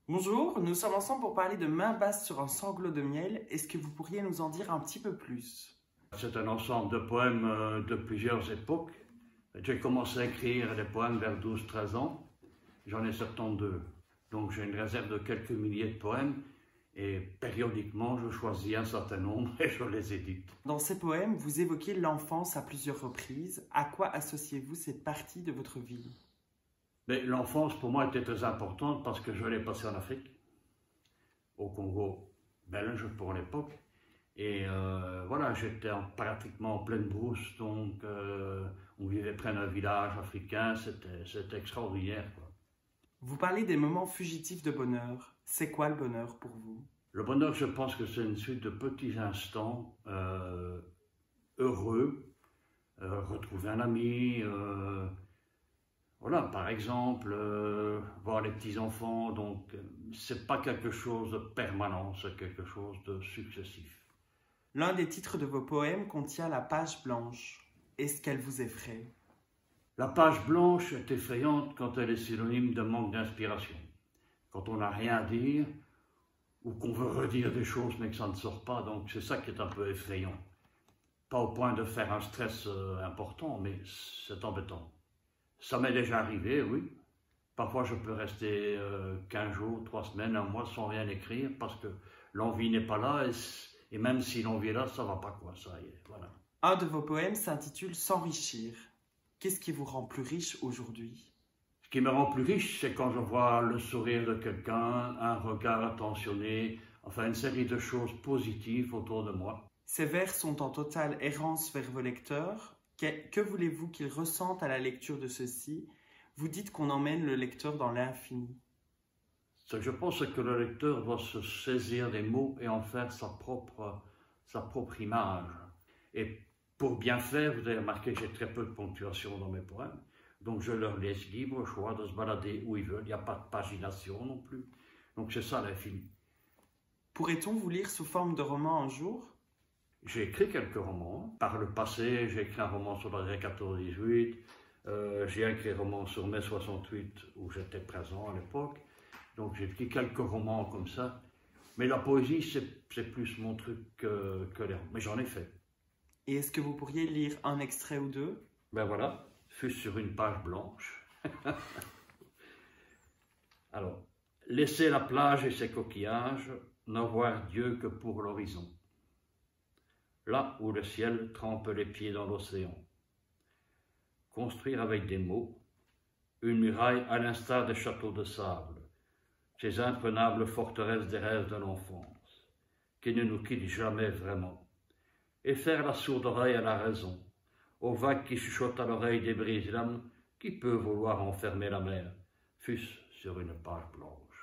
Bonjour, nous sommes ensemble pour parler de Main basse sur un sanglot de miel. Est-ce que vous pourriez nous en dire un petit peu plus? C'est un ensemble de poèmes de plusieurs époques. J'ai commencé à écrire des poèmes vers 12-13 ans. J'en ai 72. Donc j'ai une réserve de quelques milliers de poèmes et périodiquement je choisis un certain nombre et je les édite. Dans ces poèmes, vous évoquez l'enfance à plusieurs reprises. À quoi associez-vous cette partie de votre vie? Mais l'enfance pour moi était très importante parce que je l'ai passée en Afrique, au Congo belge pour l'époque. Et voilà, j'étais pratiquement en pleine brousse, donc on vivait près d'un village africain, c'était extraordinaire, quoi. Vous parlez des moments fugitifs de bonheur. C'est quoi le bonheur pour vous? Le bonheur, je pense que c'est une suite de petits instants heureux, retrouver un ami, voilà, par exemple, voir les petits-enfants, donc c'est pas quelque chose de permanent, c'est quelque chose de successif. L'un des titres de vos poèmes contient la page blanche. Est-ce qu'elle vous effraie? La page blanche est effrayante quand elle est synonyme de manque d'inspiration. Quand on n'a rien à dire, ou qu'on veut redire des choses mais que ça ne sort pas, donc c'est ça qui est un peu effrayant. Pas au point de faire un stress important, mais c'est embêtant. Ça m'est déjà arrivé, oui. Parfois je peux rester 15 jours, 3 semaines, un mois sans rien écrire parce que l'envie n'est pas là et même si l'envie est là, ça va pas quoi, ça y est, voilà. Un de vos poèmes s'intitule S'enrichir. Qu'est-ce qui vous rend plus riche aujourd'hui? Ce qui me rend plus riche, c'est quand je vois le sourire de quelqu'un, un regard attentionné, enfin une série de choses positives autour de moi. Ces vers sont en totale errance vers vos lecteurs. Que voulez-vous qu'ils ressentent à la lecture de ceci? Vous dites qu'on emmène le lecteur dans l'infini. Je pense que le lecteur doit se saisir des mots et en faire sa propre image. Et pour bien faire, vous avez remarqué que j'ai très peu de ponctuation dans mes poèmes, donc je leur laisse libre choix de se balader où ils veulent, il n'y a pas de pagination non plus. Donc c'est ça l'infini. Pourrait-on vous lire sous forme de roman un jour? J'ai écrit quelques romans. Par le passé, j'ai écrit un roman sur la 14-18, j'ai écrit un roman sur mai 68 où j'étais présent à l'époque. Donc j'ai écrit quelques romans comme ça. Mais la poésie, c'est plus mon truc que les romans. Mais j'en ai fait. Et est-ce que vous pourriez lire un extrait ou deux? Ben voilà, fut sur une page blanche. Alors, laisser la plage et ses coquillages, ne voir Dieu que pour l'horizon. Là où le ciel trempe les pieds dans l'océan. Construire avec des mots une muraille à l'instar des châteaux de sable, ces imprenables forteresses des rêves de l'enfance, qui ne nous quittent jamais vraiment, et faire la sourde oreille à la raison, aux vagues qui chuchotent à l'oreille des brise-lames, qui peut vouloir enfermer la mer, fût-ce sur une page blanche.